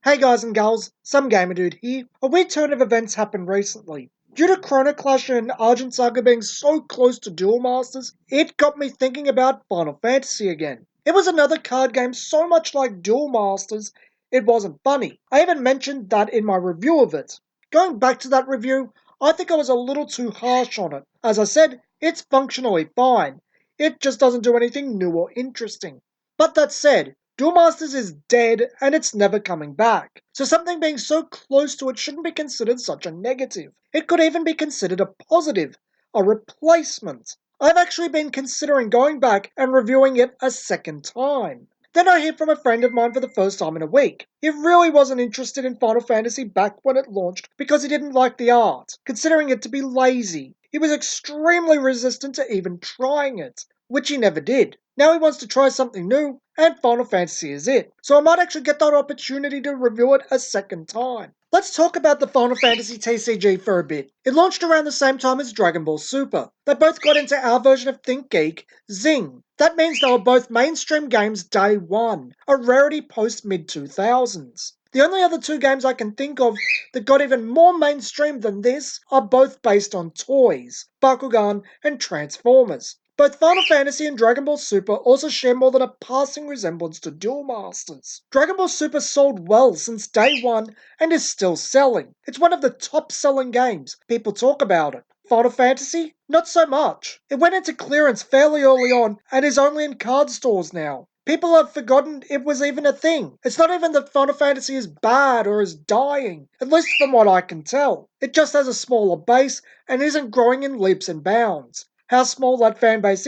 Hey guys and gals, some gamer dude here. A weird turn of events happened recently. Due to Chrono Clash and Argent Saga being so close to Duel Masters, it got me thinking about Final Fantasy again. It was another card game so much like Duel Masters, it wasn't funny. I even mentioned that in my review of it. Going back to that review, I think I was a little too harsh on it. As I said, it's functionally fine. It just doesn't do anything new or interesting. But that said, Duel Masters is dead and it's never coming back. So something being so close to it shouldn't be considered such a negative. It could even be considered a positive, a replacement. I've actually been considering going back and reviewing it a second time. Then I hear from a friend of mine for the first time in a week. He really wasn't interested in Final Fantasy back when it launched because he didn't like the art, considering it to be lazy. He was extremely resistant to even trying it, which he never did. Now he wants to try something new, and Final Fantasy is it. So I might actually get that opportunity to review it a second time. Let's talk about the Final Fantasy TCG for a bit. It launched around the same time as Dragon Ball Super. They both got into our version of ThinkGeek, Zing. That means they were both mainstream games day one, a rarity post mid-2000s. The only other two games I can think of that got even more mainstream than this are both based on toys, Bakugan and Transformers. Both Final Fantasy and Dragon Ball Super also share more than a passing resemblance to Duel Masters. Dragon Ball Super sold well since day one and is still selling. It's one of the top selling games. People talk about it. Final Fantasy? Not so much. It went into clearance fairly early on and is only in card stores now. People have forgotten it was even a thing. It's not even that Final Fantasy is bad or is dying, at least from what I can tell. It just has a smaller base and isn't growing in leaps and bounds. How small that fanbase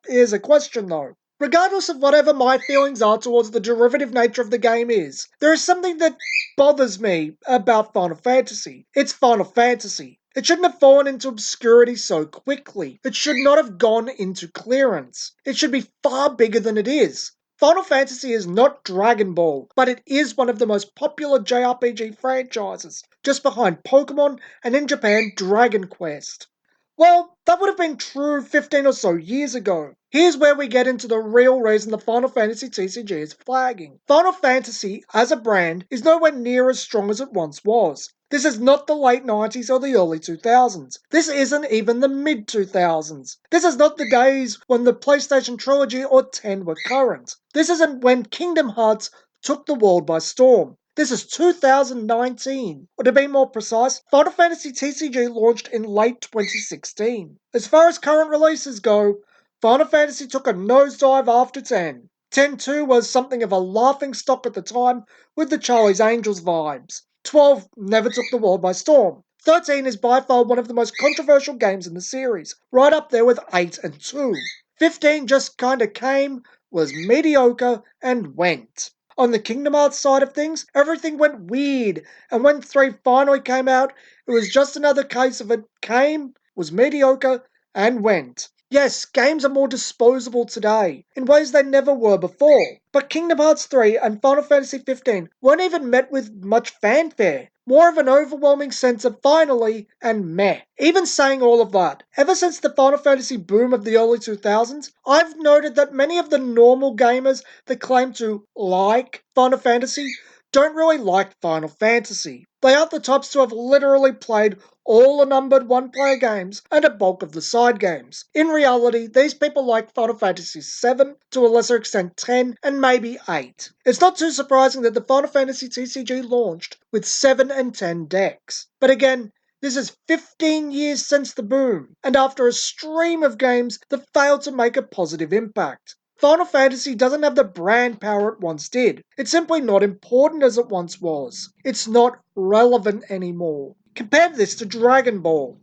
is a question though. Regardless of whatever my feelings are towards the derivative nature of the game is, there is something that bothers me about Final Fantasy. It's Final Fantasy. It shouldn't have fallen into obscurity so quickly. It should not have gone into clearance. It should be far bigger than it is. Final Fantasy is not Dragon Ball, but it is one of the most popular JRPG franchises, just behind Pokemon and in Japan, Dragon Quest. Well, that would have been true 15 or so years ago. Here's where we get into the real reason the Final Fantasy TCG is flagging. Final Fantasy, as a brand, is nowhere near as strong as it once was. This is not the late 90s or the early 2000s. This isn't even the mid 2000s. This is not the days when the PlayStation Trilogy or 10 were current. This isn't when Kingdom Hearts took the world by storm. This is 2019. Or to be more precise, Final Fantasy TCG launched in late 2016. As far as current releases go, Final Fantasy took a nosedive after 10. 10-2 was something of a laughing stock at the time with the Charlie's Angels vibes. 12 never took the world by storm. 13 is by far one of the most controversial games in the series, right up there with 8 and 2. 15 just kinda came, was mediocre, and went. On the Kingdom Hearts side of things, everything went weird, and when 3 finally came out, it was just another case of it came, was mediocre, and went. Yes, games are more disposable today, in ways they never were before. But Kingdom Hearts 3 and Final Fantasy 15 weren't even met with much fanfare. More of an overwhelming sense of finally and meh. Even saying all of that, ever since the Final Fantasy boom of the early 2000s, I've noted that many of the normal gamers that claim to like Final Fantasy don't really like Final Fantasy. They aren't the types to have literally played all the numbered one-player games and a bulk of the side games. In reality, these people like Final Fantasy VII, to a lesser extent 10, and maybe 8. It's not too surprising that the Final Fantasy TCG launched with 7 and 10 decks. But again, this is 15 years since the boom, and after a stream of games that failed to make a positive impact. Final Fantasy doesn't have the brand power it once did. It's simply not important as it once was. It's not relevant anymore. Compare this to Dragon Ball,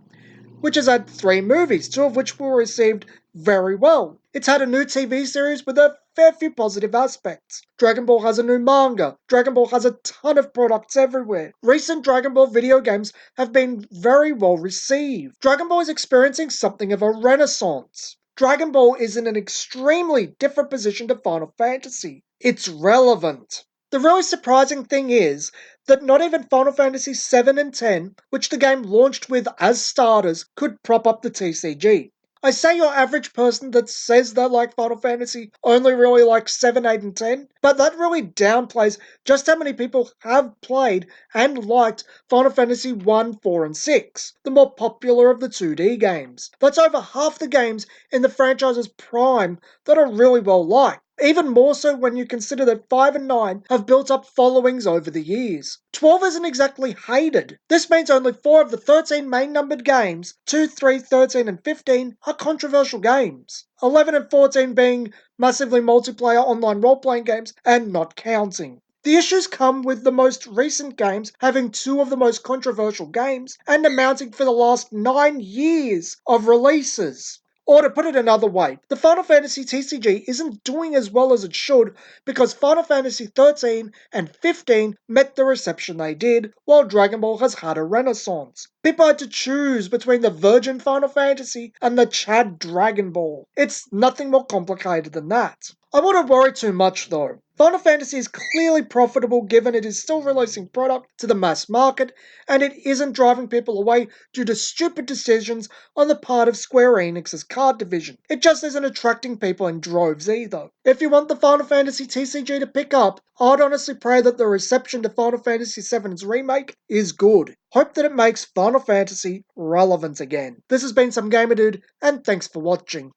which has had 3 movies, 2 of which were received very well. It's had a new TV series with a fair few positive aspects. Dragon Ball has a new manga. Dragon Ball has a ton of products everywhere. Recent Dragon Ball video games have been very well received. Dragon Ball is experiencing something of a renaissance. Dragon Ball is in an extremely different position to Final Fantasy. It's relevant. The really surprising thing is that not even Final Fantasy VII and 10, which the game launched with as starters, could prop up the TCG. I say your average person that says they like Final Fantasy only really likes 7, 8, and 10, but that really downplays just how many people have played and liked Final Fantasy 1, 4, and 6, the more popular of the 2D games. That's over half the games in the franchise's prime that are really well liked. Even more so when you consider that 5 and 9 have built up followings over the years. 12 isn't exactly hated. This means only 4 of the 13 main numbered games, 2, 3, 13, and 15, are controversial games. 11 and 14 being massively multiplayer online role-playing games and not counting. The issues come with the most recent games having 2 of the most controversial games and amounting for the last 9 years of releases. Or to put it another way, the Final Fantasy TCG isn't doing as well as it should because Final Fantasy 13 and 15 met the reception they did, while Dragon Ball has had a renaissance. People had to choose between the Virgin Final Fantasy and the Chad Dragon Ball. It's nothing more complicated than that. I wouldn't worry too much though. Final Fantasy is clearly profitable given it is still releasing product to the mass market and it isn't driving people away due to stupid decisions on the part of Square Enix's card division. It just isn't attracting people in droves either. If you want the Final Fantasy TCG to pick up, I'd honestly pray that the reception to Final Fantasy VII's remake is good. Hope that it makes Final Fantasy relevant again. This has been Some Gamer Dude, and thanks for watching.